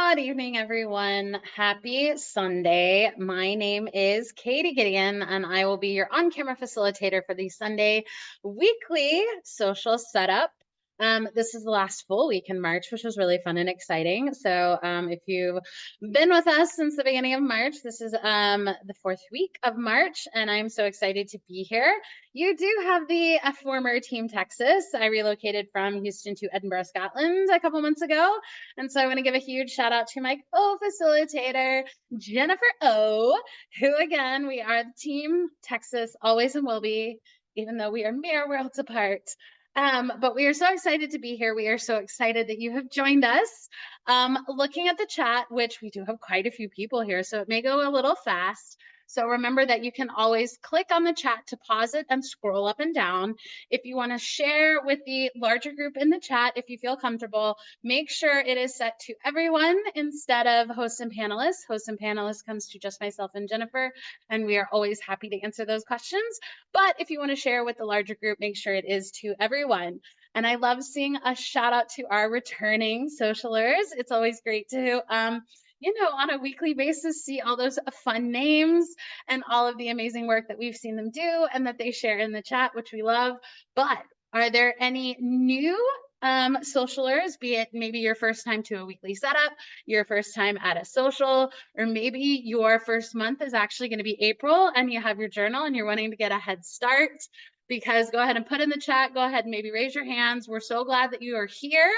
Good evening, everyone. Happy Sunday. My name is Katie Gideon, and I will be your on camera facilitator for the Sunday weekly social setup. This is the last full week in March, which was really fun and exciting. So, if you've been with us since the beginning of March, this is the fourth week of March, and I'm so excited to be here. You do have the former Team Texas. I relocated from Houston to Edinburgh, Scotland a couple months ago. And so I want to give a huge shout out to my co-facilitator, Jennifer O, who again, we are the Team Texas, always and will be, even though we are mere worlds apart. But we are so excited to be here. We are so excited that you have joined us. Looking at the chat, which we do have quite a few people here, so it may go a little fast. So remember that you can always click on the chat to pause it and scroll up and down. If you want to share with the larger group in the chat, if you feel comfortable, make sure it is set to everyone instead of hosts and panelists. Hosts and panelists comes to just myself and Jennifer, and we are always happy to answer those questions. But if you want to share with the larger group, make sure it is to everyone. And I love seeing a shout out to our returning socialers. It's always great to on a weekly basis, see all those fun names and all of the amazing work that we've seen them do and that they share in the chat, which we love. But are there any new socialers, be it maybe your first time to a weekly setup, your first time at a social, or maybe your first month is actually going to be April and you have your journal and you're wanting to get a head start? Because go ahead and put in the chat, go ahead and maybe raise your hands. We're so glad that you are here.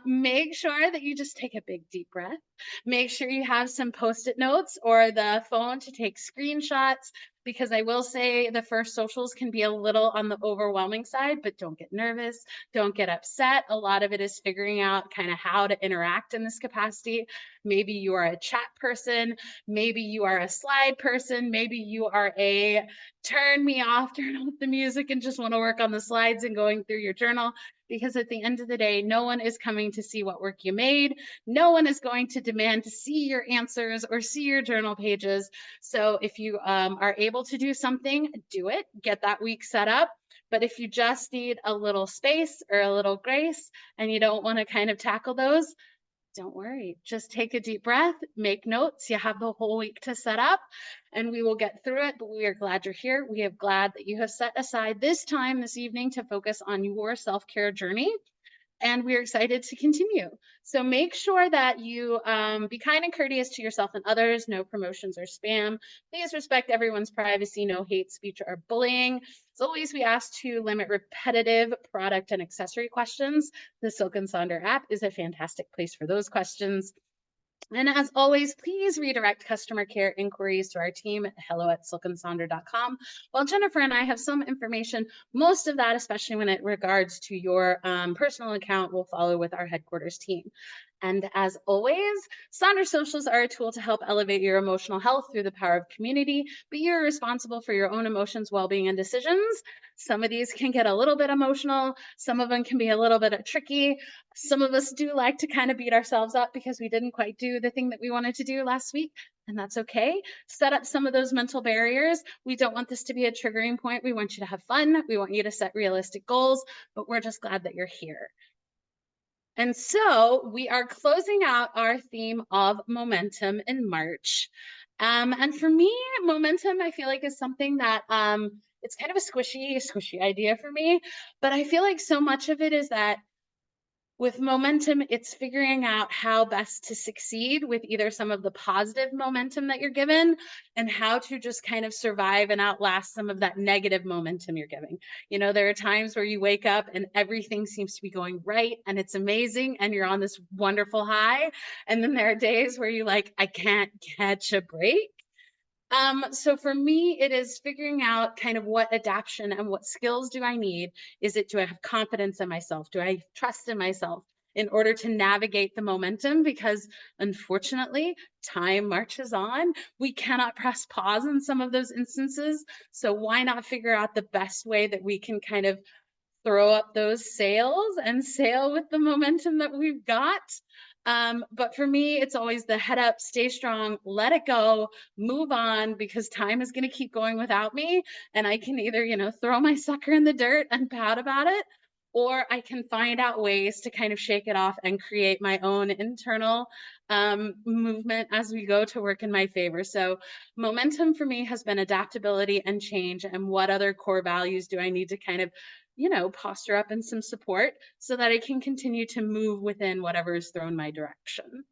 Make sure that you just take a big deep breath. Make sure you have some post-it notes or the phone to take screenshots, because I will say the first socials can be a little on the overwhelming side, but don't get nervous, don't get upset. A lot of it is figuring out kind of how to interact in this capacity. Maybe you are a chat person, maybe you are a slide person, maybe you are a turn me off, turn off the music and just want to work on the slides and going through your journal. Because at the end of the day, no one is coming to see what work you made. No one is going to demand to see your answers or see your journal pages. So if you are able to do something, do it, get that week set up. But if you just need a little space or a little grace and you don't want to kind of tackle those, don't worry, just take a deep breath, make notes. You have the whole week to set up and we will get through it. But we are glad you're here. We are glad that you have set aside this time this evening to focus on your self-care journey. And we're excited to continue. So make sure that you be kind and courteous to yourself and others. No promotions or spam. Please respect everyone's privacy. No hate speech or bullying. As always, we ask to limit repetitive product and accessory questions. The Silk and Sonder app is a fantastic place for those questions. And as always, please redirect customer care inquiries to our team at hello@silkandsonder.com. While Jennifer and I have some information, most of that, especially when it regards to your personal account, will follow with our headquarters team. And as always, Sonder Socials are a tool to help elevate your emotional health through the power of community, but you're responsible for your own emotions, well-being, and decisions. Some of these can get a little bit emotional. Some of them can be a little bit tricky. Some of us do like to kind of beat ourselves up because we didn't quite do the thing that we wanted to do last week, and that's okay. Set up some of those mental barriers. We don't want this to be a triggering point. We want you to have fun. We want you to set realistic goals, but we're just glad that you're here. And so we are closing out our theme of momentum in March. And for me, momentum, I feel like is something that it's kind of a squishy idea for me, but I feel like so much of it is that with momentum, it's figuring out how best to succeed with either some of the positive momentum that you're given and how to just kind of survive and outlast some of that negative momentum you're giving. You know, there are times where you wake up and everything seems to be going right and it's amazing and you're on this wonderful high. And then there are days where you're like, I can't catch a break. So for me, it is figuring out kind of what adaptation and what skills do I need? Do I have confidence in myself? Do I trust in myself in order to navigate the momentum? Because unfortunately, time marches on. We cannot press pause in some of those instances. So why not figure out the best way that we can kind of throw up those sails and sail with the momentum that we've got? But for me, it's always the head up, stay strong, let it go, move on, because time is going to keep going without me. And I can either, throw my sucker in the dirt and pout about it, or I can find out ways to kind of shake it off and create my own internal movement as we go to work in my favor. So, momentum for me has been adaptability and change. And what other core values do I need to kind of, posture up in some support so that I can continue to move within whatever is thrown my direction?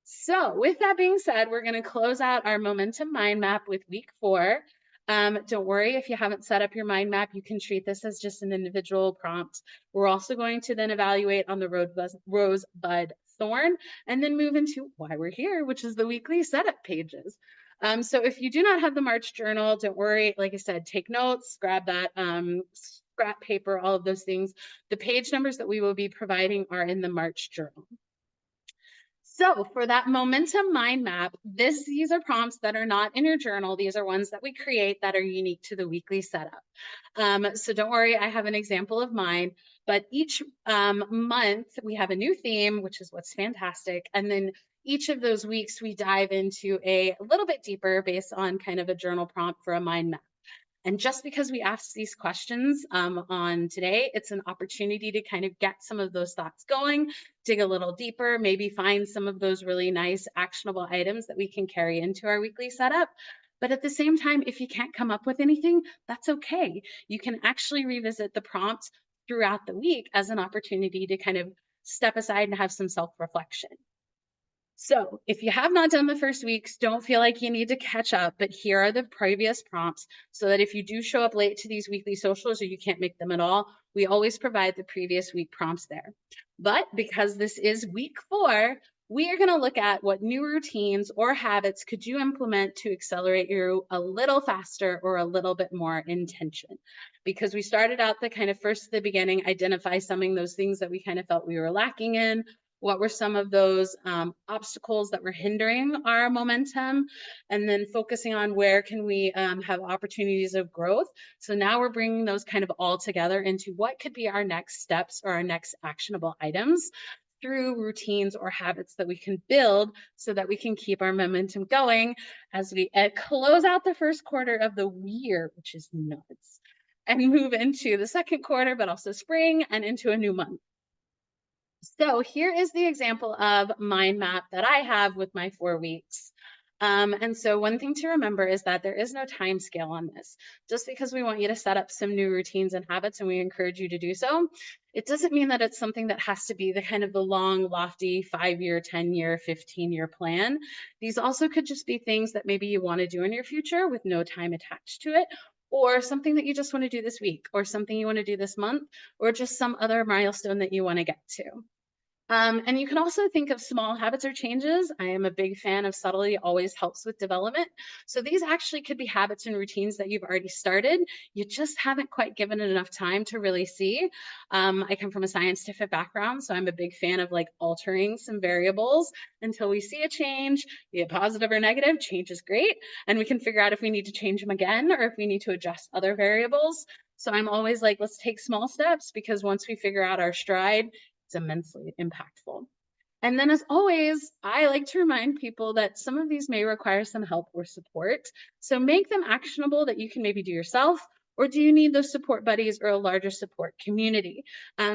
So, with that being said, we're going to close out our momentum mind map with week 4. Don't worry if you haven't set up your mind map, you can treat this as just an individual prompt. We're also going to then evaluate on the rosebud thorn and then move into why we're here, which is the weekly setup pages. So, if you do not have the March journal, don't worry. Like I said, take notes, grab that scrap paper, all of those things. The page numbers that we will be providing are in the March journal. So for that momentum mind map, these are prompts that are not in your journal. These are ones that we create that are unique to the weekly setup. So don't worry, I have an example of mine, but each month we have a new theme, which is what's fantastic. And then each of those weeks we dive into a little bit deeper based on kind of a journal prompt for a mind map. And just because we asked these questions on today, it's an opportunity to kind of get some of those thoughts going, dig a little deeper, maybe find some of those really nice actionable items that we can carry into our weekly setup. But at the same time, if you can't come up with anything, that's okay. You can actually revisit the prompt throughout the week as an opportunity to kind of step aside and have some self reflection. So if you have not done the first weeks, don't feel like you need to catch up, but here are the previous prompts so that if you do show up late to these weekly socials or you can't make them at all, we always provide the previous week prompts there. But because this is week 4, we are going to look at what new routines or habits could you implement to accelerate you a little faster or a little bit more intention. Because we started out the kind of first at the beginning, identify some of those things that we kind of felt we were lacking in. What were some of those obstacles that were hindering our momentum? And then focusing on where can we have opportunities of growth. So now we're bringing those kind of all together into what could be our next steps or our next actionable items through routines or habits that we can build so that we can keep our momentum going as we close out the first quarter of the year, which is nuts, and move into the second quarter, but also spring and into a new month. So here is the example of mind map that I have with my 4 weeks. And so one thing to remember is that there is no time scale on this. Just because we want you to set up some new routines and habits and we encourage you to do so, it doesn't mean that it's something that has to be the kind of the long, lofty 5-year, 10-year, 15-year plan. These also could just be things that maybe you want to do in your future with no time attached to it, or something that you just want to do this week, or something you want to do this month, or just some other milestone that you want to get to. And you can also think of small habits or changes. I am a big fan of subtlety always helps with development. So these actually could be habits and routines that you've already started. You just haven't quite given it enough time to really see. I come from a scientific background, so I'm a big fan of like altering some variables until we see a change, be it positive or negative. Change is great. And we can figure out if we need to change them again or if we need to adjust other variables. So I'm always like, let's take small steps because once we figure out our stride, it's immensely impactful. And then, as always, I like to remind people that some of these may require some help or support. So make them actionable that you can maybe do yourself. Or do you need those support buddies or a larger support community?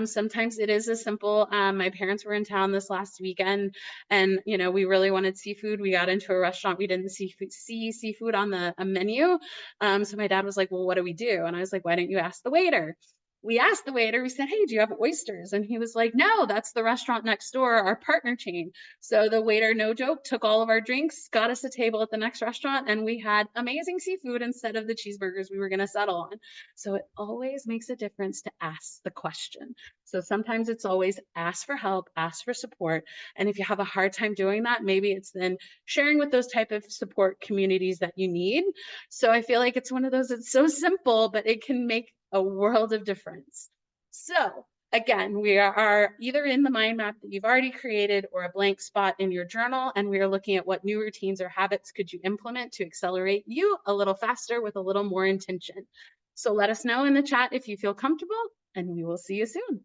Sometimes it is as simple. My parents were in town this last weekend, and we really wanted seafood. We got into a restaurant. We didn't see seafood on the menu. So my dad was like, "Well, what do we do?" And I was like, "Why don't you ask the waiter?" We asked the waiter, we said, "Hey, do you have oysters?" And he was like, "No, that's the restaurant next door, our partner chain." So the waiter, no joke, took all of our drinks, got us a table at the next restaurant, and we had amazing seafood instead of the cheeseburgers we were going to settle on. So it always makes a difference to ask the question. So sometimes it's always ask for help, ask for support. And if you have a hard time doing that, maybe it's then sharing with those type of support communities that you need. So I feel like it's one of those, it's so simple, but it can make a world of difference. So again, we are either in the mind map that you've already created or a blank spot in your journal, and we are looking at what new routines or habits could you implement to accelerate you a little faster with a little more intention. So let us know in the chat if you feel comfortable, and we will see you soon.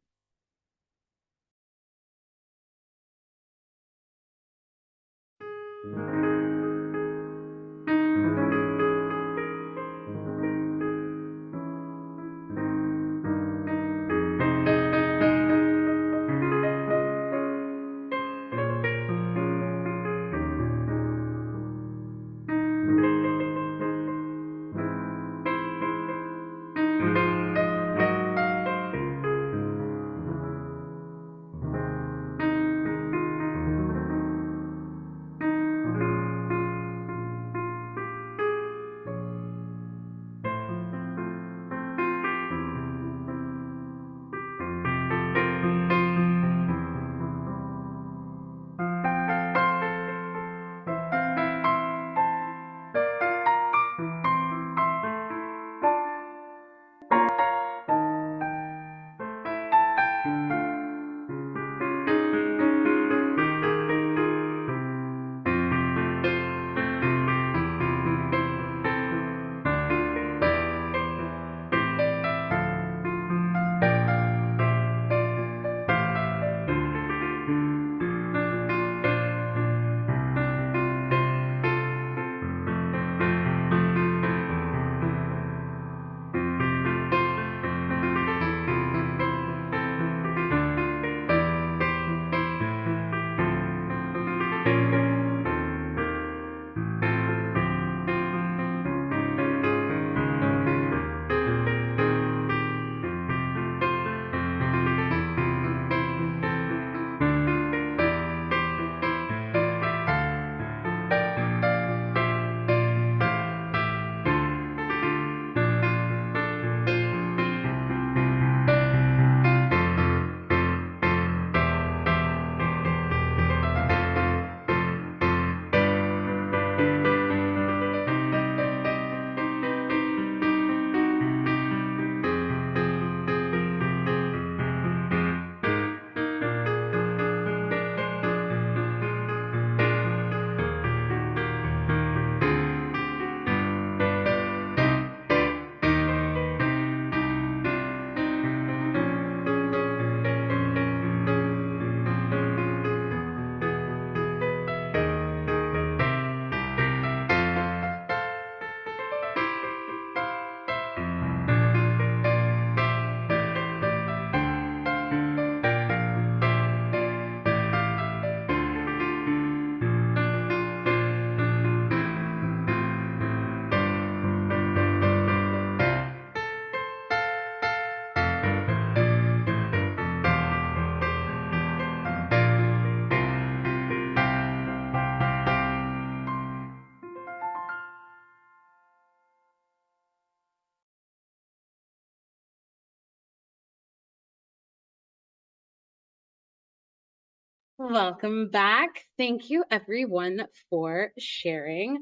Welcome back. Thank you everyone for sharing.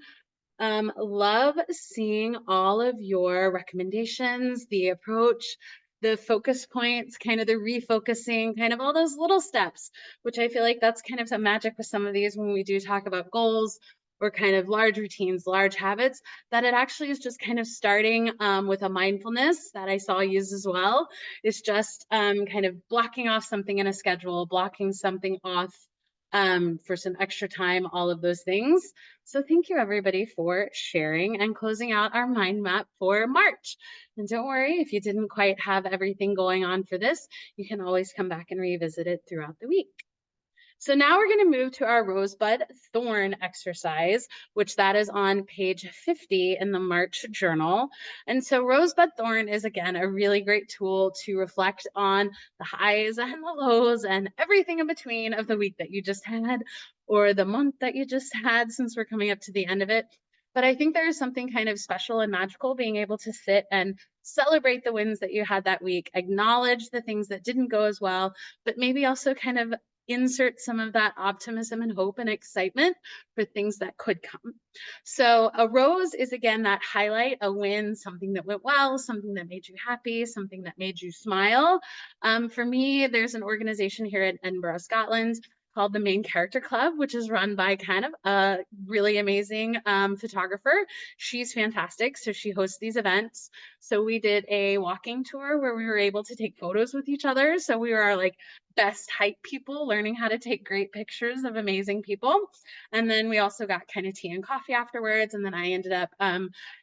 Love seeing all of your recommendations, the approach, the focus points, kind of the refocusing, kind of all those little steps, which I feel like that's kind of the magic with some of these when we do talk about goals or kind of large routines, large habits, that it actually is just kind of starting with a mindfulness that I saw used as well. It's just kind of blocking off something in a schedule, blocking something off for some extra time, all of those things. So thank you everybody for sharing and closing out our mind map for March. And don't worry if you didn't quite have everything going on for this, you can always come back and revisit it throughout the week. So now we're going to move to our rosebud thorn exercise, which that is on page 50 in the March journal. And so rosebud thorn is again a really great tool to reflect on the highs and the lows and everything in between of the week that you just had or the month that you just had, since we're coming up to the end of it. But I think there is something kind of special and magical being able to sit and celebrate the wins that you had that week, acknowledge the things that didn't go as well, but maybe also kind of insert some of that optimism and hope and excitement for things that could come. So a rose is again that highlight, a win, something that went well, something that made you happy, something that made you smile. For me, there's an organization here in Edinburgh, Scotland, called the Main Character Club, which is run by kind of a really amazing photographer. She's fantastic. So she hosts these events. So we did a walking tour where we were able to take photos with each other. So we were like best hype people learning how to take great pictures of amazing people. And then we also got kind of tea and coffee afterwards. And then I ended up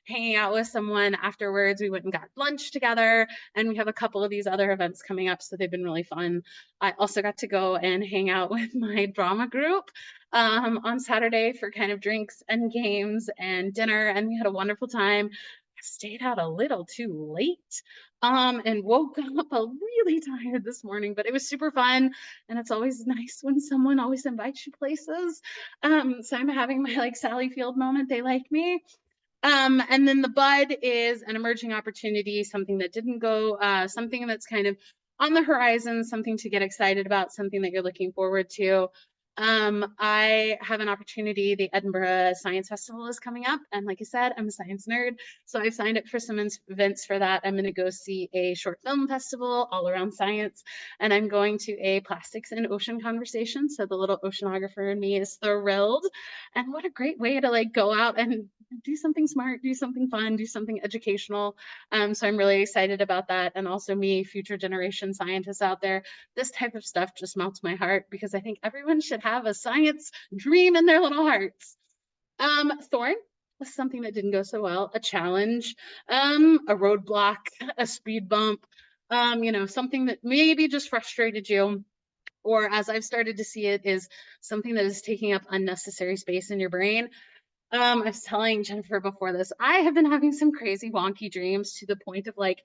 hanging out with someone afterwards. We went and got lunch together, and we have a couple of these other events coming up. So they've been really fun. I also got to go and hang out with my drama group on Saturday for kind of drinks and games and dinner. And we had a wonderful time. I stayed out a little too late and woke up a really tired this morning, but it was super fun. And it's always nice when someone always invites you places. So I'm having my like Sally Field moment. They like me. And then the bud is an emerging opportunity, something that didn't go, something that's kind of on the horizon, something to get excited about, something that you're looking forward to. I have an opportunity. The Edinburgh Science Festival is coming up. And like I said, I'm a science nerd. So I've signed up for some events for that. I'm going to go see a short film festival all around science. And I'm going to a plastics and ocean conversation. So the little oceanographer in me is thrilled. And what a great way to like go out and do something smart, do something fun, do something educational. So I'm really excited about that. And also me, future generation scientists out there, this type of stuff just melts my heart because I think everyone should have a science dream in their little hearts. Thorn was something that didn't go so well, a challenge, a roadblock, a speed bump, something that maybe just frustrated you, or as I've started to see it, is something that is taking up unnecessary space in your brain. I was telling Jennifer before this, I have been having some crazy wonky dreams to the point of like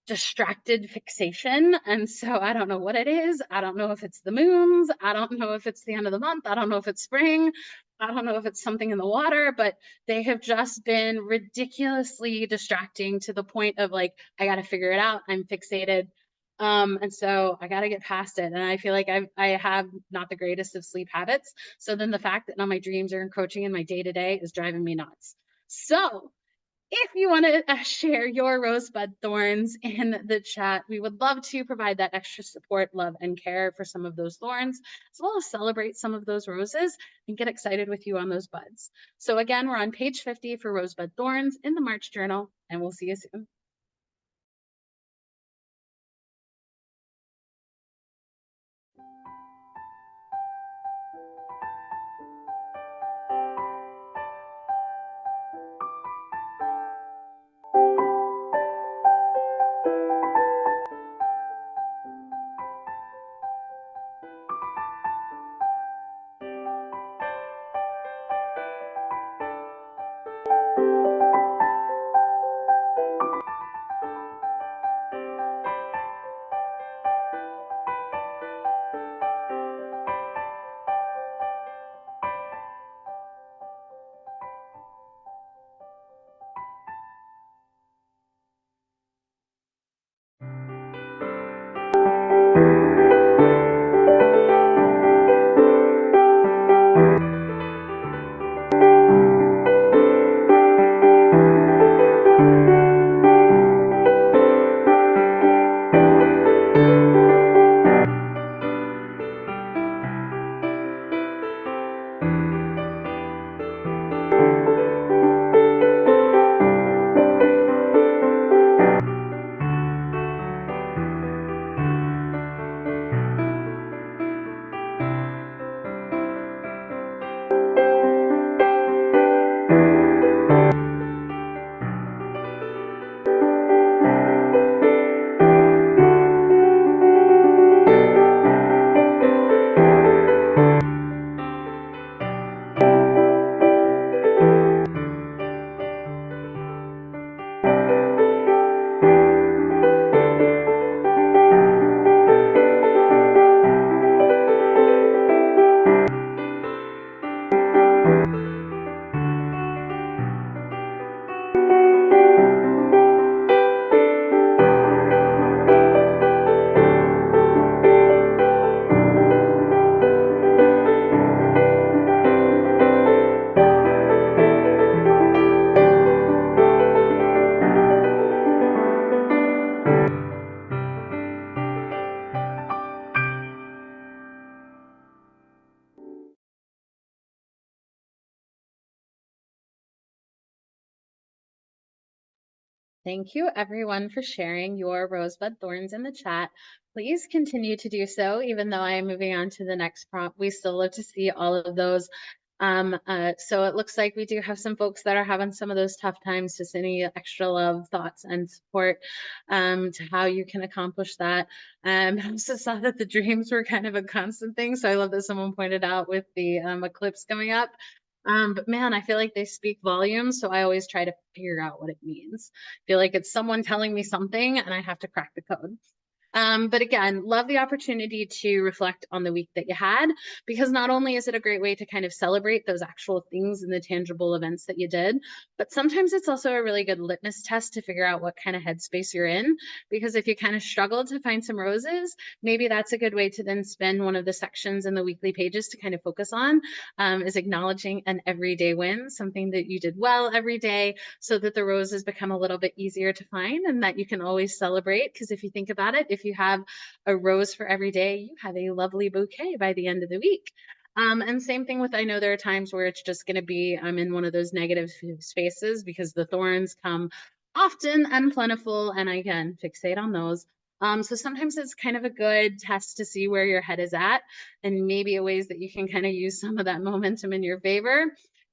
distracted fixation. And so I don't know what it is. I don't know if it's the moons. I don't know if it's the end of the month. I don't know if it's spring. I don't know if it's something in the water, but they have just been ridiculously distracting to the point of like, I got to figure it out. I'm fixated. And so I got to get past it. And I feel like I have not the greatest of sleep habits. So then the fact that now my dreams are encroaching in my day to day is driving me nuts. So if you want to share your rosebud thorns in the chat, we would love to provide that extra support, love, and care for some of those thorns, as well as celebrate some of those roses and get excited with you on those buds. So again, we're on page 50 for rosebud thorns in the March journal, and we'll see you soon. Thank you, everyone, for sharing your rosebud thorns in the chat. Please continue to do so, even though I am moving on to the next prompt. We still love to see all of those. So it looks like we do have some folks that are having some of those tough times. Just any extra love, thoughts, and support to how you can accomplish that. I also saw that the dreams were kind of a constant thing. So I love that someone pointed out with the eclipse coming up. But man, I feel like they speak volumes, so I always try to figure out what it means. I feel like it's someone telling me something and I have to crack the code. But again, love the opportunity to reflect on the week that you had, because not only is it a great way to kind of celebrate those actual things and the tangible events that you did, but sometimes it's also a really good litmus test to figure out what kind of headspace you're in. Because if you kind of struggle to find some roses, maybe that's a good way to then spend one of the sections in the weekly pages to kind of focus on, is acknowledging an everyday win, something that you did well every day, so that the roses become a little bit easier to find and that you can always celebrate. Because if you think about it, if you have a rose for every day, you have a lovely bouquet by the end of the week. And same thing with, I know there are times where it's just going to be, I'm in one of those negative spaces because the thorns come often and plentiful, and I can fixate on those. So sometimes it's kind of a good test to see where your head is at, and maybe ways that you can kind of use some of that momentum in your favor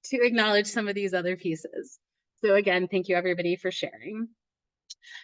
to acknowledge some of these other pieces. So again, thank you everybody for sharing.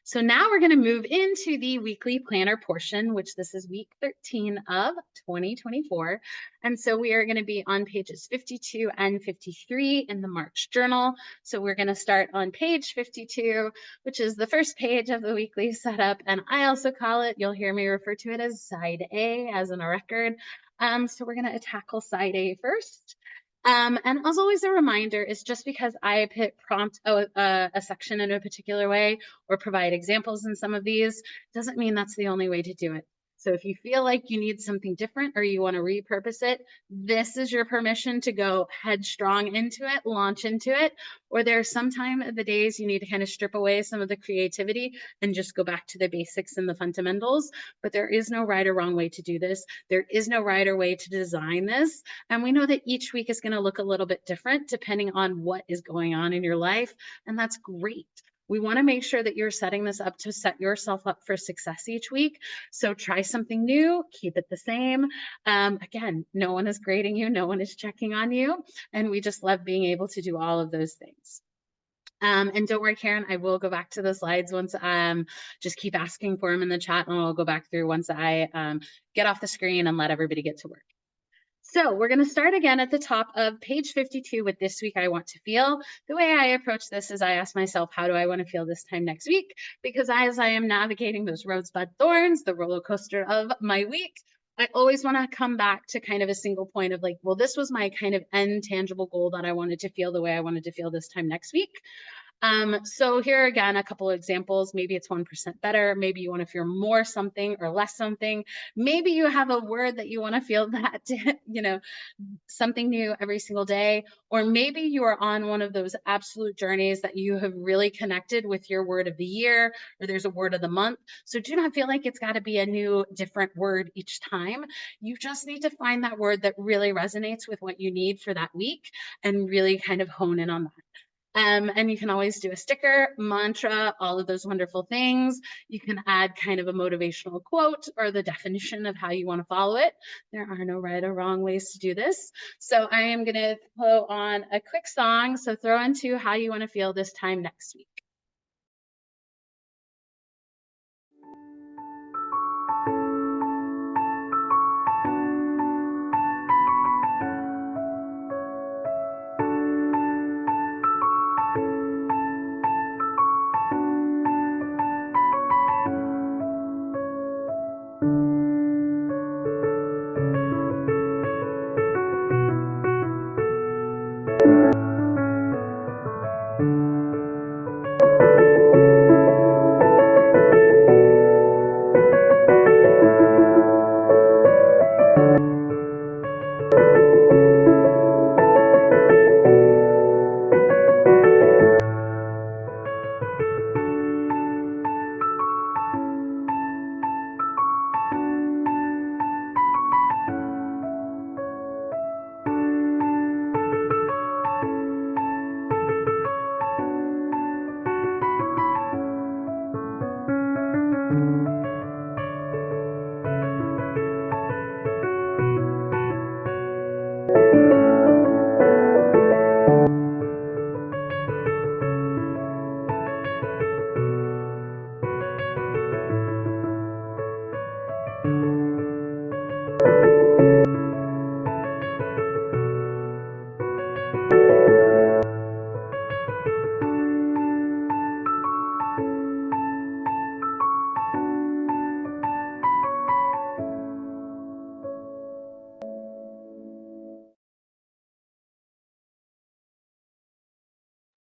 So now we're going to move into the weekly planner portion, which this is week 13 of 2024. And so we are going to be on pages 52 and 53 in the March journal. So we're going to start on page 52, which is the first page of the weekly setup. And I also call it, you'll hear me refer to it as side A, as in a record. So we're going to tackle side A first. And as always, a reminder is just because I prompt a section in a particular way or provide examples in some of these, doesn't mean that's the only way to do it. So if you feel like you need something different or you want to repurpose it, this is your permission to go headstrong into it, launch into it. Or there's some time of the days you need to kind of strip away some of the creativity and just go back to the basics and the fundamentals. But there is no right or wrong way to do this. There is no right or way to design this. And we know that each week is going to look a little bit different depending on what is going on in your life. And that's great. We want to make sure that you're setting this up to set yourself up for success each week. So try something new, keep it the same. Again, no one is grading you, no one is checking on you. And we just love being able to do all of those things. And don't worry, Karen, I will go back to the slides once, just keep asking for them in the chat and I'll go back through once I get off the screen and let everybody get to work. So we're going to start again at the top of page 52 with this week I want to feel. The way I approach this is I ask myself, how do I want to feel this time next week? Because as I am navigating those rosebud thorns, the roller coaster of my week, I always want to come back to kind of a single point of like, well, this was my kind of end tangible goal that I wanted to feel the way I wanted to feel this time next week. So here again, a couple of examples. Maybe it's 1% better. Maybe you want to feel more something or less something. Maybe you have a word that you want to feel that, something new every single day. Or maybe you are on one of those absolute journeys that you have really connected with your word of the year, or there's a word of the month. So do not feel like it's got to be a new, different word each time. You just need to find that word that really resonates with what you need for that week and really kind of hone in on that. And you can always do a sticker, mantra, all of those wonderful things. You can add kind of a motivational quote or the definition of how you want to follow it. There are no right or wrong ways to do this. So I am going to throw on a quick song. So throw into how you want to feel this time next week.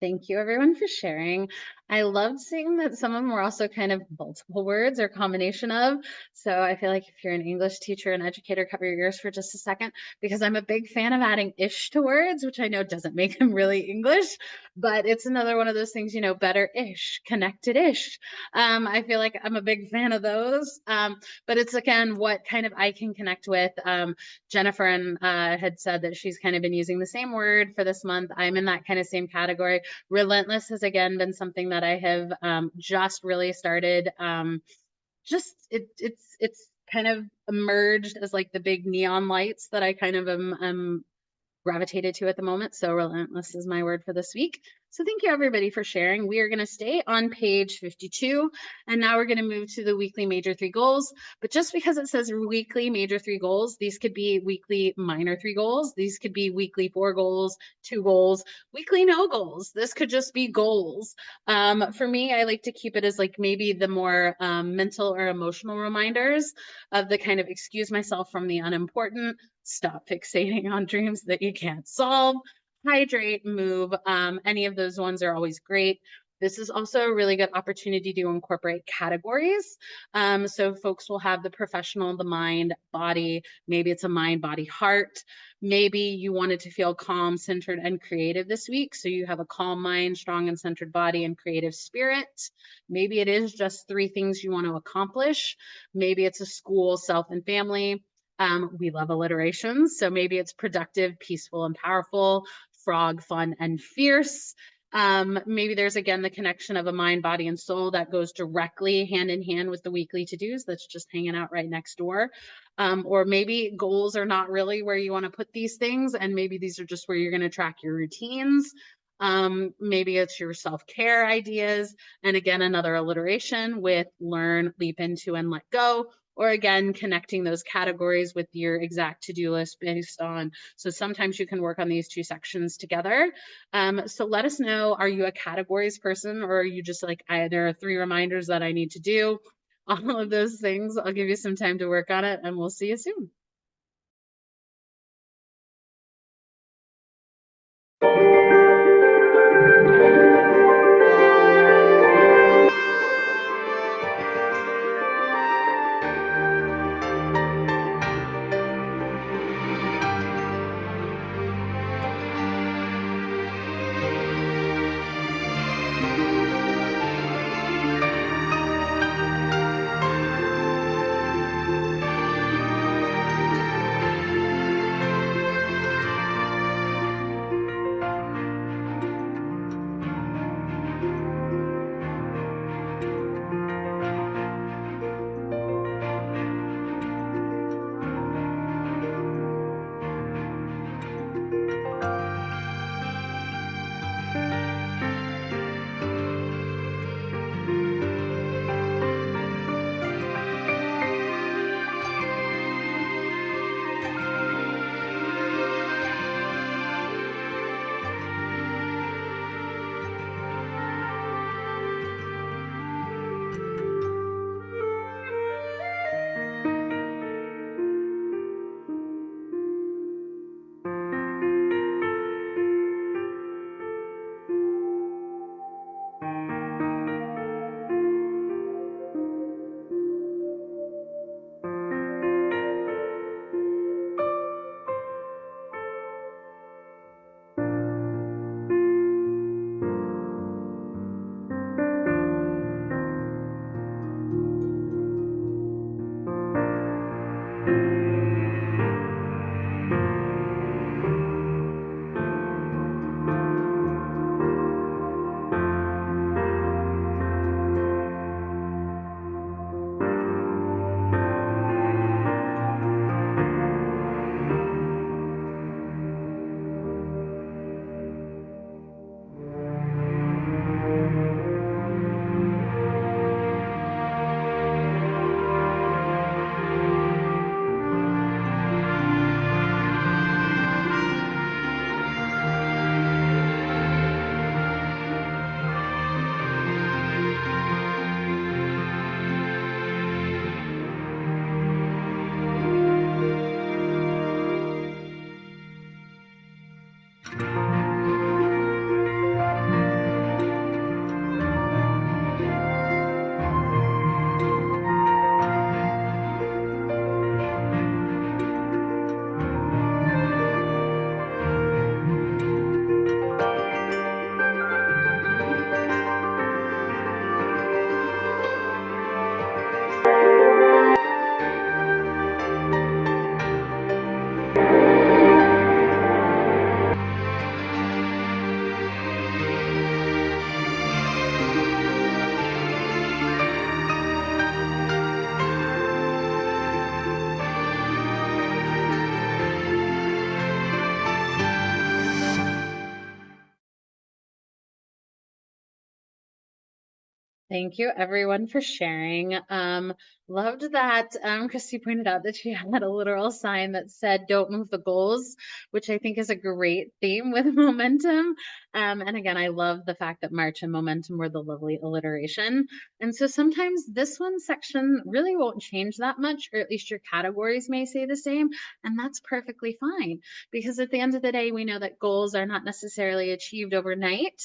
Thank you everyone for sharing. I loved seeing that some of them were also kind of multiple words or combination of. So I feel like if you're an English teacher and educator, cover your ears for just a second, because I'm a big fan of adding ish to words, which I know doesn't make them really English, but it's another one of those things, better ish, connected ish. I feel like I'm a big fan of those. But it's again what kind of I can connect with. Jennifer and had said that she's kind of been using the same word for this month. I'm in that kind of same category. Relentless has again been something that I have just really started. It's kind of emerged as like the big neon lights that I kind of am gravitated to at the moment. So relentless is my word for this week. So thank you everybody for sharing. We are going to stay on page 52 and now we're going to move to the weekly major 3 goals. But just because it says weekly major 3 goals, these could be weekly minor 3 goals. These could be weekly 4 goals, 2 goals, weekly no goals. This could just be goals. For me, I like to keep it as like maybe the more mental or emotional reminders of the kind of excuse myself from the unimportant, stop fixating on dreams that you can't solve, hydrate, move. Any of those ones are always great. This is also a really good opportunity to incorporate categories. So folks will have the professional, the mind, body, maybe it's a mind, body, heart. Maybe you wanted to feel calm, centered, and creative this week. So you have a calm mind, strong and centered body, and creative spirit. Maybe it is just 3 things you want to accomplish. Maybe it's a school, self, and family. We love alliterations, so maybe it's productive, peaceful, and powerful, frog, fun, and fierce. Maybe there's again the connection of a mind, body, and soul that goes directly hand in hand with the weekly to-dos that's just hanging out right next door. Or maybe goals are not really where you want to put these things, and maybe these are just where you're going to track your routines. Maybe it's your self-care ideas. And again, another alliteration with learn, leap into, and let go, or again, connecting those categories with your exact to-do list based on. So sometimes you can work on these 2 sections together. So let us know, are you a categories person or are you just like, there are 3 reminders that I need to do? All of those things. I'll give you some time to work on it and we'll see you soon. Thank you everyone for sharing. Loved that Christy pointed out that she had a literal sign that said, "Don't move the goals," which I think is a great theme with momentum. And again, I love the fact that March and momentum were the lovely alliteration. And so sometimes this one section really won't change that much, or at least your categories may stay the same. And that's perfectly fine because at the end of the day, we know that goals are not necessarily achieved overnight.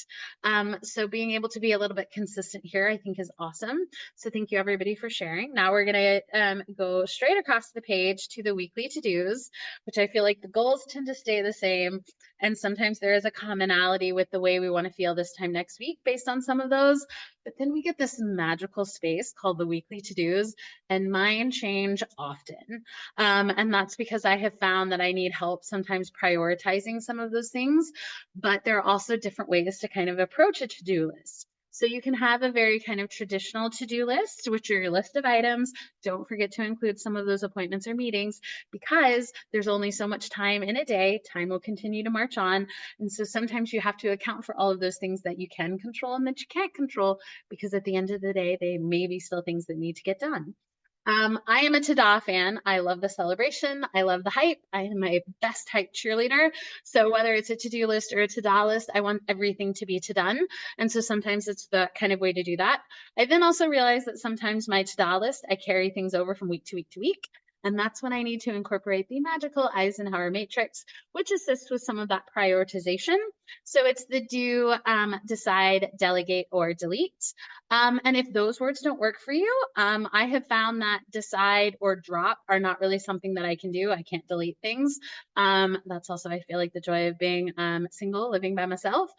So being able to be a little bit consistent here, I think is awesome. So thank you everybody for sharing. Now we're gonna go straight across the page to the weekly to-dos, which I feel like the goals tend to stay the same. And sometimes there is a commonality with the way we want to feel this time next week based on some of those. But then we get this magical space called the weekly to-dos, and mine change often. And that's because I have found that I need help sometimes prioritizing some of those things, but there are also different ways to kind of approach a to-do list. So you can have a very kind of traditional to-do list, which are your list of items. Don't forget to include some of those appointments or meetings because there's only so much time in a day. Time will continue to march on. And so sometimes you have to account for all of those things that you can control and that you can't control because at the end of the day, they may be still things that need to get done. I am a Tada fan. I love the celebration. I love the hype. I am my best hype cheerleader. So whether it's a to-do list or a Tada list, I want everything to be to done. And so sometimes it's the kind of way to do that. I then also realize that sometimes my Tada list, I carry things over from week to week to week. And that's when I need to incorporate the magical Eisenhower matrix, which assists with some of that prioritization. So it's the do, decide, delegate, or delete. And if those words don't work for you, I have found that decide or drop are not really something that I can do. I can't delete things. That's also, I feel like, the joy of being single, living by myself.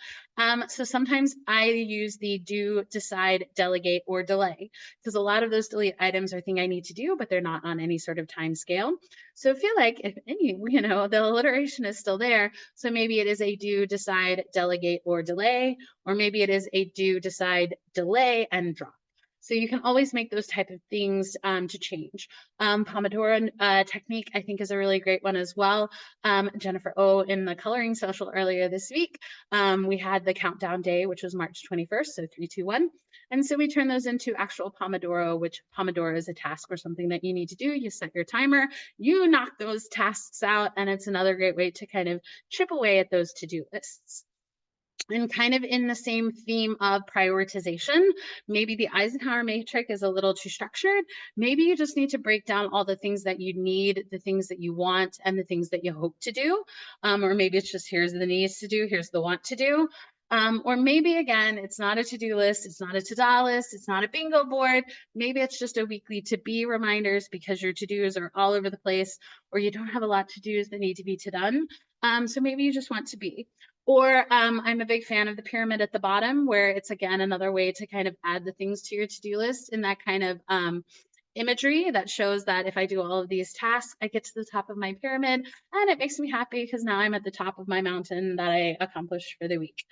So sometimes I use the do, decide, delegate, or delay because a lot of those delete items are things I need to do, but they're not on any sort of time scale. So I feel like if any, the alliteration is still there. So maybe it is a do, decide, delegate, or delay, or maybe it is a do, decide, delay, and drop. So you can always make those type of things to change. Pomodoro technique, I think, is a really great one as well. Jennifer O in the coloring social earlier this week, we had the countdown day, which was March 21st, so 3, 2, 1. And so we turn those into actual Pomodoro, which Pomodoro is a task or something that you need to do. You set your timer, you knock those tasks out, and it's another great way to kind of chip away at those to-do lists. And kind of in the same theme of prioritization, maybe the Eisenhower matrix is a little too structured. Maybe you just need to break down all the things that you need, the things that you want, and the things that you hope to do. Or maybe it's just here's the needs to do, here's the want to do. Or maybe again, it's not a to-do list, it's not a to-do list, it's not a bingo board. Maybe it's just a weekly to-be reminders because your to-dos are all over the place, or you don't have a lot to dos that need to be to done. So maybe you just want to be. Or I'm a big fan of the pyramid at the bottom, where it's again another way to kind of add the things to your to-do list in that kind of imagery that shows that if I do all of these tasks, I get to the top of my pyramid and it makes me happy because now I'm at the top of my mountain that I accomplished for the week.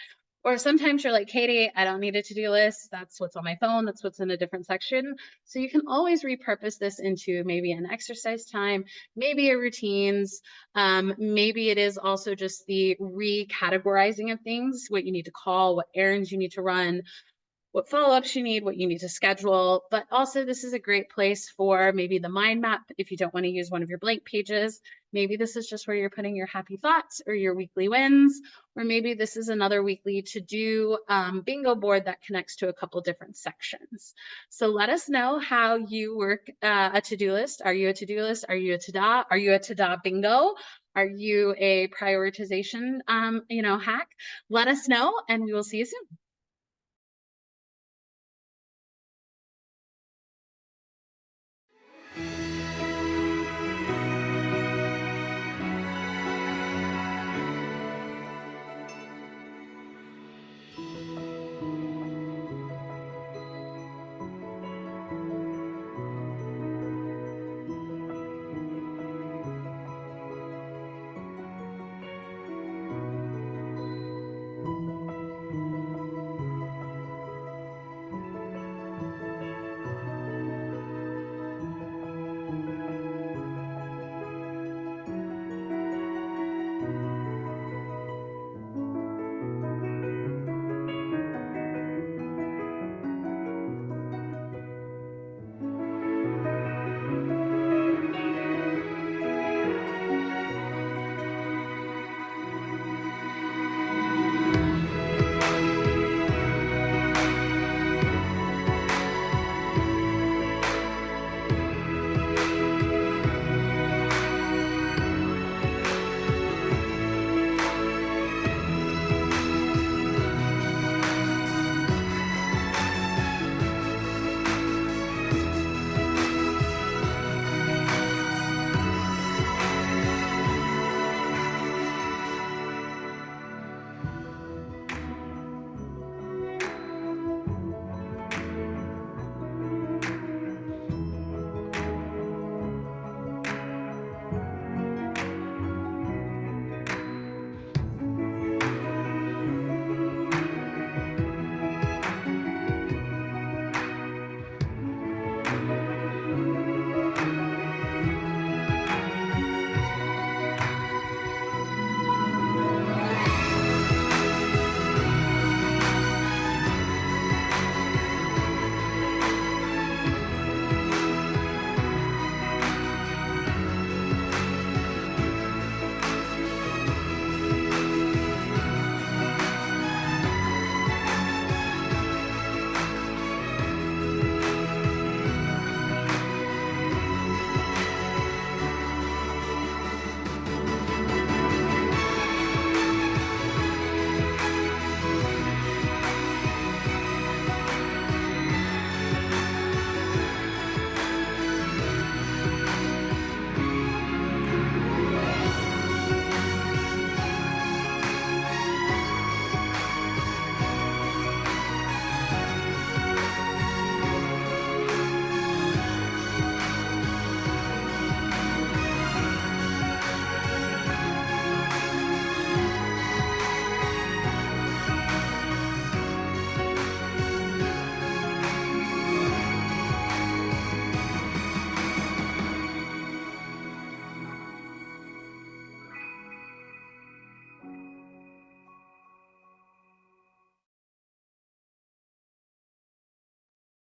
Or sometimes you're like, Katie, I don't need a to-do list. That's what's on my phone. That's what's in a different section. So you can always repurpose this into maybe an exercise time, maybe a routines. Maybe it is also just the recategorizing of things, what you need to call, what errands you need to run, what follow-ups you need, what you need to schedule. But also this is a great place for maybe the mind map if you don't want to use one of your blank pages. Maybe this is just where you're putting your happy thoughts or your weekly wins, or maybe this is another weekly to-do bingo board that connects to a couple different sections. So let us know how you work a to-do list. Are you a to-do list? Are you a to-da? Are you a to-da bingo? Are you a prioritization hack? Let us know and we will see you soon.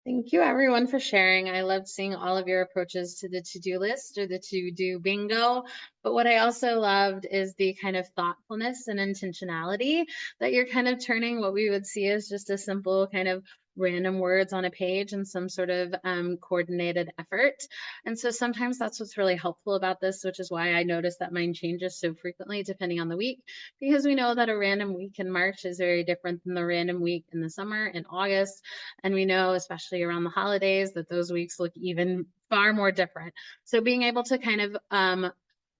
Thank you everyone for sharing. I loved seeing all of your approaches to the to-do list or the to-do bingo. But what I also loved is the kind of thoughtfulness and intentionality that you're kind of turning what we would see as just a simple kind of random words on a page and some sort of coordinated effort. And so sometimes that's what's really helpful about this, which is why I notice that mine changes so frequently depending on the week, because we know that a random week in March is very different than the random week in the summer in August. And we know, especially around the holidays, that those weeks look even far more different. So being able to kind of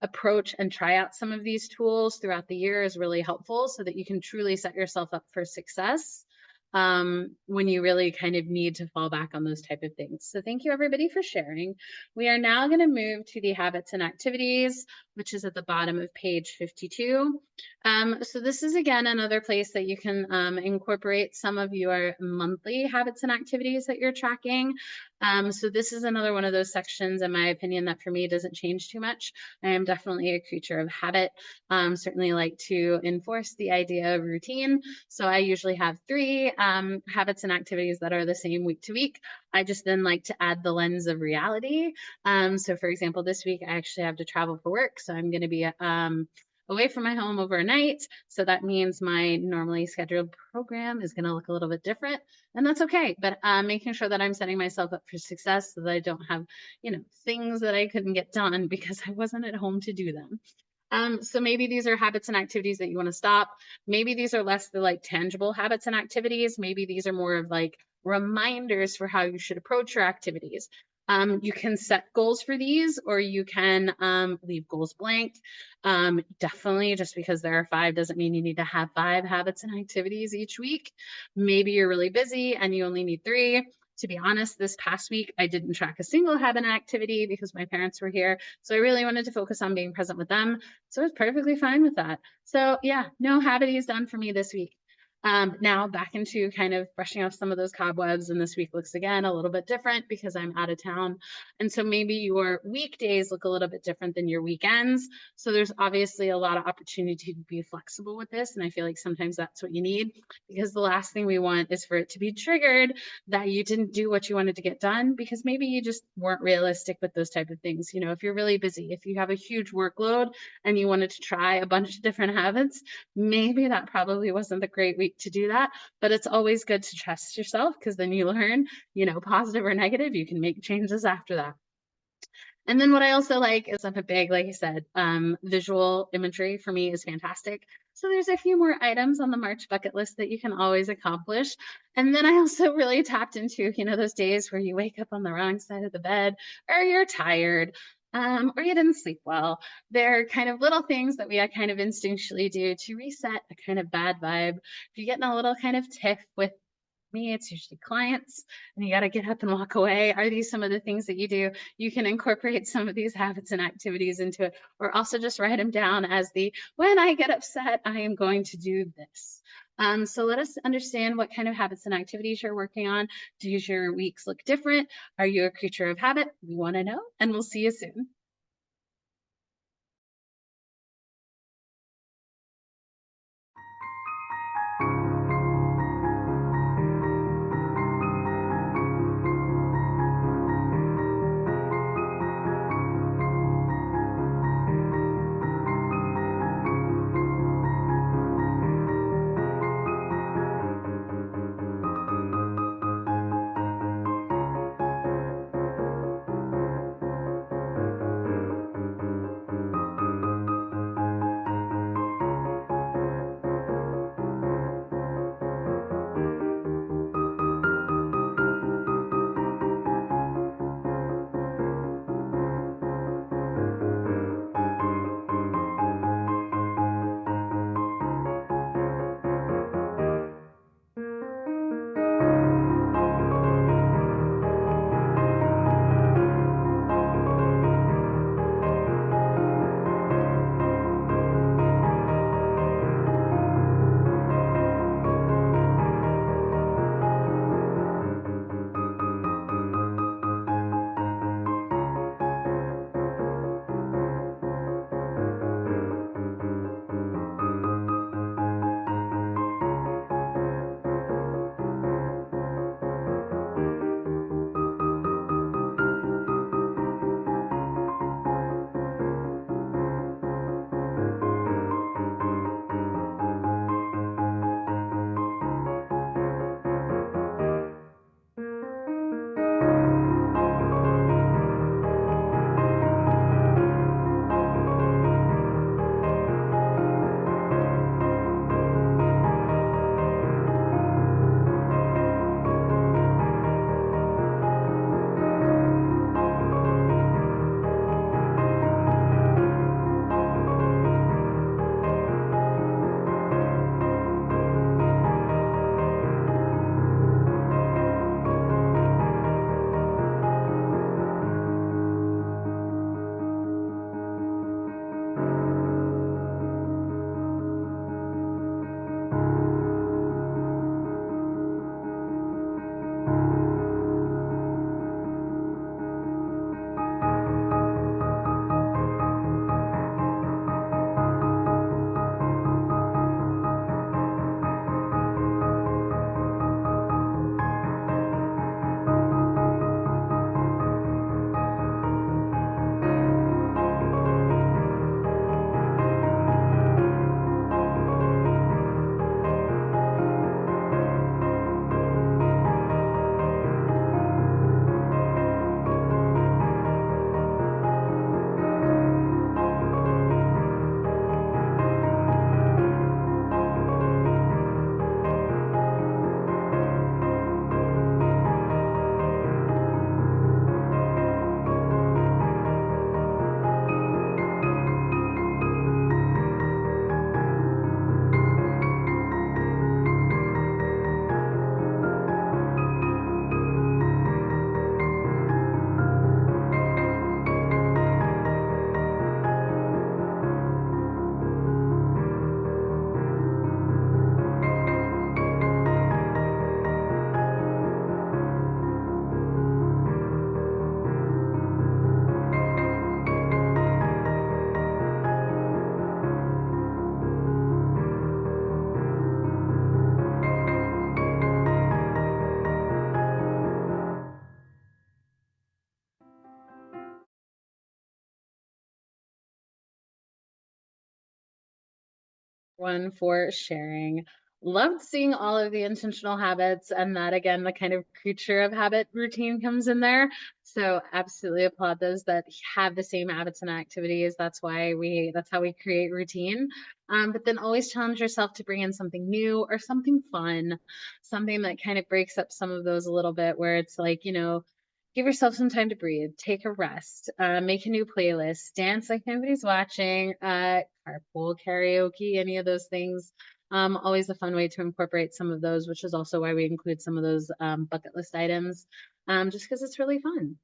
approach and try out some of these tools throughout the year is really helpful so that you can truly set yourself up for success when you really kind of need to fall back on those type of things. So thank you everybody for sharing. We are now going to move to the habits and activities, which is at the bottom of page 52. So this is again another place that you can incorporate some of your monthly habits and activities that you're tracking. So this is another one of those sections, in my opinion, that for me doesn't change too much. I am definitely a creature of habit. Certainly like to enforce the idea of routine. So I usually have three habits and activities that are the same week to week. I just then like to add the lens of reality. So for example, this week I actually have to travel for work. So I'm going to be away from my home overnight. So that means my normally scheduled program is going to look a little bit different, and that's okay. But making sure that I'm setting myself up for success so that I don't have, things that I couldn't get done because I wasn't at home to do them. So maybe these are habits and activities that you want to stop. Maybe these are less the like tangible habits and activities. Maybe these are more of like reminders for how you should approach your activities. You can set goals for these, or you can leave goals blank. Definitely, just because there are five doesn't mean you need to have five habits and activities each week. Maybe you're really busy and you only need three. To be honest, this past week, I didn't track a single habit and activity because my parents were here. So I really wanted to focus on being present with them. So I was perfectly fine with that. So yeah, no habit is done for me this week. Now back into kind of brushing off some of those cobwebs, and this week looks again a little bit different because I'm out of town. And so maybe your weekdays look a little bit different than your weekends. So there's obviously a lot of opportunity to be flexible with this. And I feel like sometimes that's what you need, because the last thing we want is for it to be triggered that you didn't do what you wanted to get done because maybe you just weren't realistic with those type of things. If you're really busy, if you have a huge workload and you wanted to try a bunch of different habits, maybe that probably wasn't the great week to do that. But it's always good to trust yourself, because then you learn, positive or negative, you can make changes after that. And then what I also like is I'm a big, like I said, visual imagery for me is fantastic. So there's a few more items on the March bucket list that you can always accomplish. And then I also really tapped into, those days where you wake up on the wrong side of the bed, or you're tired, or you didn't sleep well. They're kind of little things that we kind of instinctually do to reset a kind of bad vibe. If you're getting a little kind of tiff with me, it's usually clients, and you got to get up and walk away. Are these some of the things that you do? You can incorporate some of these habits and activities into it, or also just write them down as when I get upset, I am going to do this. So let us understand what kind of habits and activities you're working on. Do your weeks look different? Are you a creature of habit? We want to know, and we'll see you soon. One for sharing. Loved seeing all of the intentional habits, and that again, the kind of creature of habit routine comes in there. So absolutely applaud those that have the same habits and activities. That's how we create routine. But then always challenge yourself to bring in something new or something fun, something that kind of breaks up some of those a little bit, where it's like, give yourself some time to breathe, take a rest, make a new playlist, dance like nobody's watching, carpool, karaoke, any of those things. Always a fun way to incorporate some of those, which is also why we include some of those bucket list items, just because it's really fun.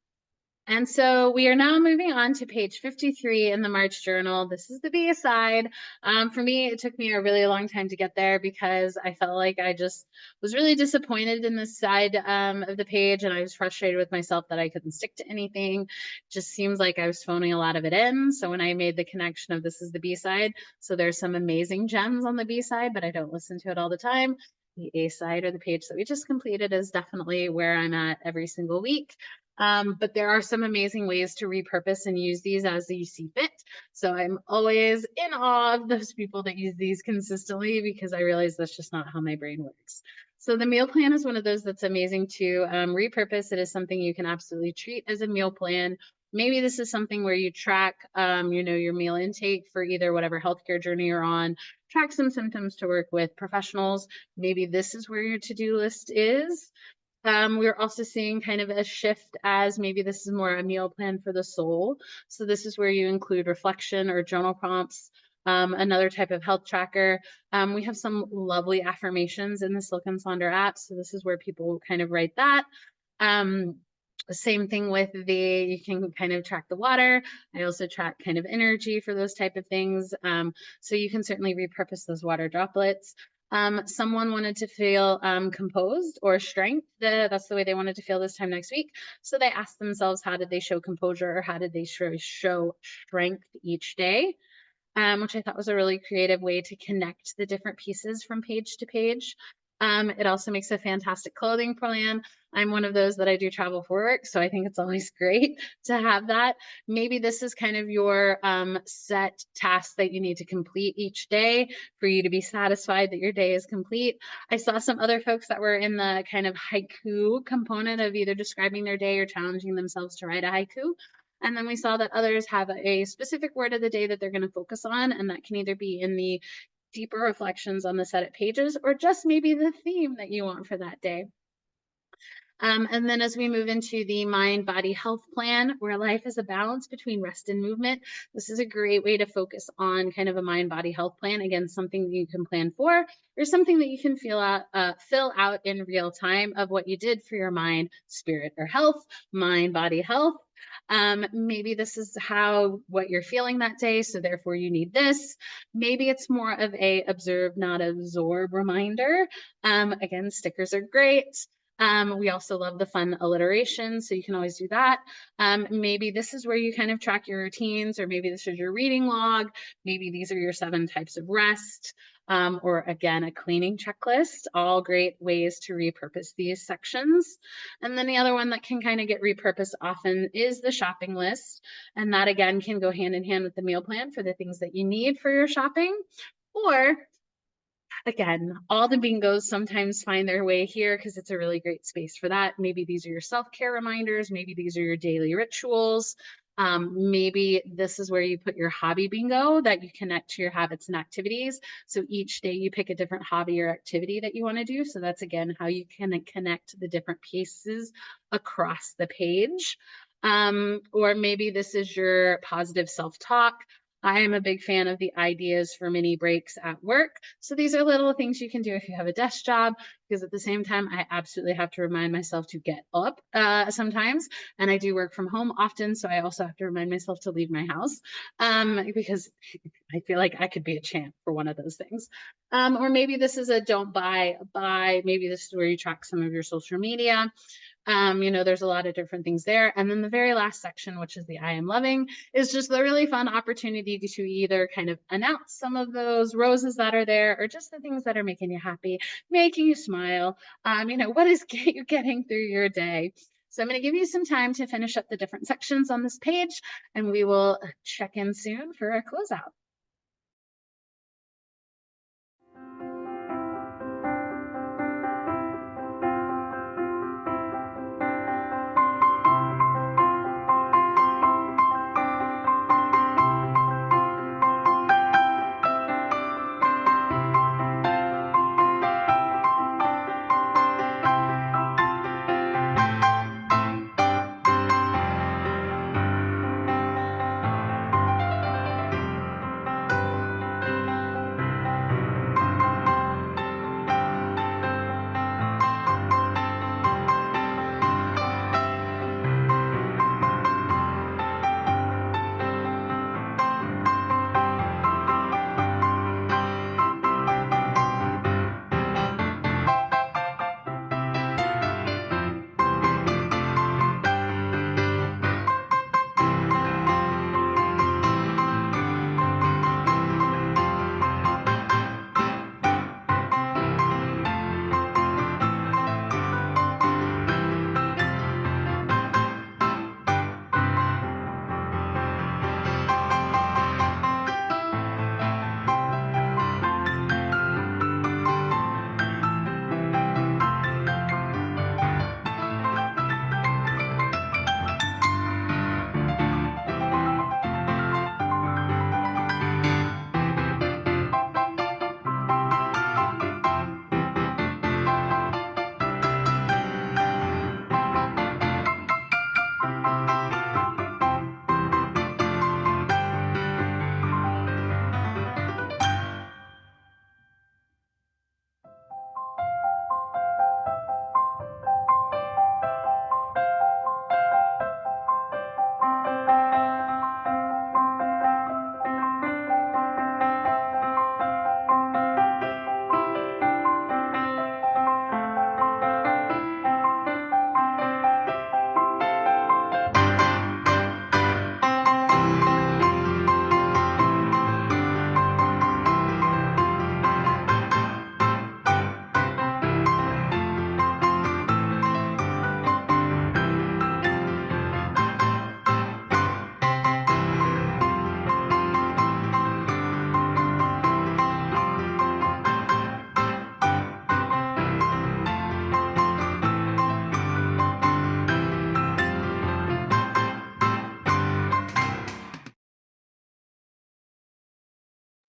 And so we are now moving on to page 53 in the March journal. This is the B side. For me, it took me a really long time to get there because I felt like I just was really disappointed in this side of the page, and I was frustrated with myself that I couldn't stick to anything. Just seems like I was phoning a lot of it in. So when I made the connection of this is the B side, so there's some amazing gems on the B side, but I don't listen to it all the time. The A side, or the page that we just completed, is definitely where I'm at every single week. But there are some amazing ways to repurpose and use these as you see fit. So I'm always in awe of those people that use these consistently, because I realize that's just not how my brain works. So the meal plan is one of those that's amazing to repurpose. It is something you can absolutely treat as a meal plan. Maybe this is something where you track, your meal intake for either whatever healthcare journey you're on, track some symptoms to work with professionals. Maybe this is where your to-do list is. We're also seeing kind of a shift, as maybe this is more a meal plan for the soul. So this is where you include reflection or journal prompts, another type of health tracker. We have some lovely affirmations in the Silk and Sonder app. So this is where people kind of write that. Um, Same thing with you can kind of track the water. I also track kind of energy for those type of things. So you can certainly repurpose those water droplets. Someone wanted to feel composed or strength. That's the way they wanted to feel this time next week. So they asked themselves, how did they show composure, or how did they show strength each day? Which I thought was a really creative way to connect the different pieces from page to page. It also makes a fantastic clothing plan. I'm one of those that I do travel for work, so I think it's always great to have that. Maybe this is kind of your set task that you need to complete each day for you to be satisfied that your day is complete. I saw some other folks that were in the kind of haiku component of either describing their day or challenging themselves to write a haiku. And then we saw that others have a specific word of the day that they're going to focus on, and that can either be in the deeper reflections on the set of pages, or just maybe the theme that you want for that day. And then as we move into the mind body health plan, where life is a balance between rest and movement, this is a great way to focus on kind of a mind body health plan. Again, something that you can plan for, or something that you can fill out in real time of what you did for your mind, spirit, or health, mind body health. Maybe this is what you're feeling that day, so therefore you need this. Maybe it's more of a observe, not absorb reminder. Again, stickers are great. We also love the fun alliteration, so you can always do that. Maybe this is where you kind of track your routines, or maybe this is your reading log. Maybe these are your 7 types of rest, or again, a cleaning checklist. All great ways to repurpose these sections. And then the other one that can kind of get repurposed often is the shopping list. And that again can go hand in hand with the meal plan for the things that you need for your shopping. Or again, all the bingos sometimes find their way here because it's a really great space for that. Maybe these are your self-care reminders. Maybe these are your daily rituals. Maybe this is where you put your hobby bingo that you connect to your habits and activities. So each day you pick a different hobby or activity that you want to do. So that's again how you can connect the different pieces across the page. Or maybe this is your positive self-talk. I am a big fan of the ideas for mini breaks at work. So these are little things you can do if you have a desk job, because at the same time, I absolutely have to remind myself to get up sometimes. And I do work from home often. So I also have to remind myself to leave my house because I feel like I could be a champ for one of those things. Or maybe this is a don't buy. Maybe this is where you track some of your social media. There's a lot of different things there. And then the very last section, which is the I am loving, is just the really fun opportunity to either kind of announce some of those roses that are there, or just the things that are making you happy, making you smile. What is you getting through your day? So I'm going to give you some time to finish up the different sections on this page, and we will check in soon for a closeout.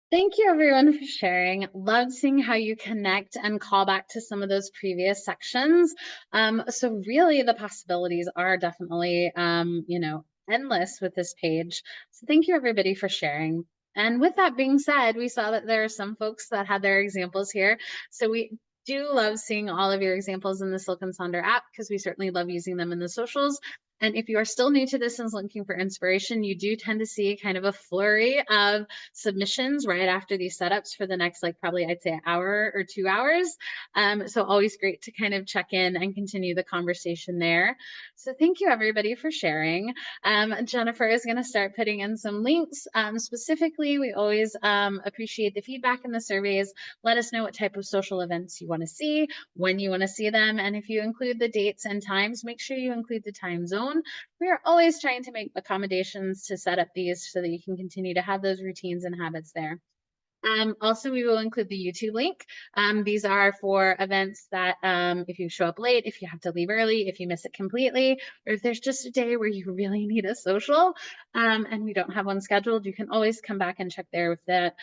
Thank you everyone for sharing. Loved seeing how you connect and call back to some of those previous sections. So really the possibilities are definitely, endless with this page. So thank you everybody for sharing. And with that being said, we saw that there are some folks that had their examples here. So we do love seeing all of your examples in the Silk and Sonder app because we certainly love using them in the socials. And if you are still new to this and looking for inspiration, you do tend to see kind of a flurry of submissions right after these setups for the next, like, probably I'd say an hour or 2 hours. So always great to kind of check in and continue the conversation there. So thank you everybody for sharing. Jennifer is going to start putting in some links. Specifically, we always appreciate the feedback in the surveys. Let us know what type of social events you want to see, when you want to see them, and if you include the dates and times, make sure you include the time zone. We are always trying to make accommodations to set up these so that you can continue to have those routines and habits there. Also, we will include the YouTube link. These are for events that if you show up late, if you have to leave early, if you miss it completely, or if there's just a day where you really need a social and we don't have one scheduled, you can always come back and check there with that.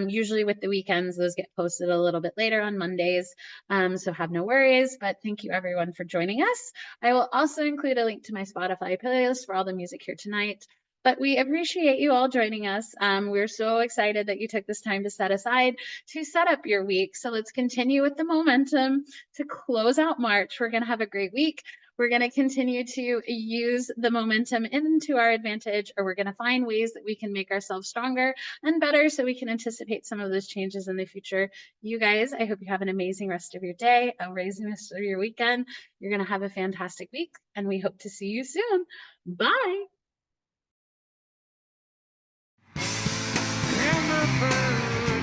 Usually with the weekends, those get posted a little bit later on Mondays, so have no worries, but thank you everyone for joining us. I will also include a link to my Spotify playlist for all the music here tonight. But we appreciate you all joining us. We're so excited that you took this time to set aside to set up your week. So let's continue with the momentum to close out March. We're going to have a great week. We're going to continue to use the momentum into our advantage, or we're going to find ways that we can make ourselves stronger and better so we can anticipate some of those changes in the future. You guys, I hope you have an amazing rest of your day, a amazing rest of your weekend. You're going to have a fantastic week, and we hope to see you soon. Bye.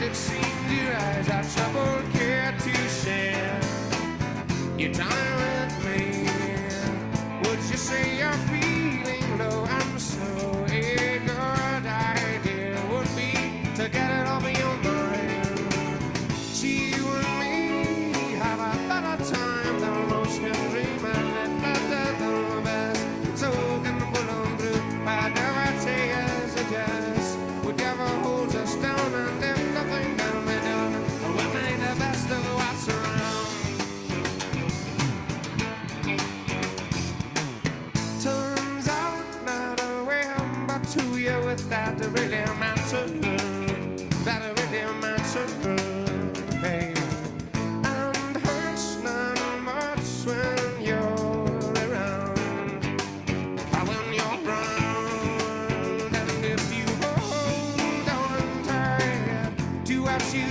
It seems your eyes are troubled, care to share your time with me. Would you say you're feeling low? I'm so a good idea would be to get it off of your mind. She and me have a better time than most can dream, and better than the best. So can we pull on through? Why never take us a guess? Whatever holds us down, and if nothing can be done, we'll make the best of what's around. Turns out not aware, but to you with that really matter, that really matter. Hey. And hurts not much when you're around, when you're around, and if you hold on tight to what you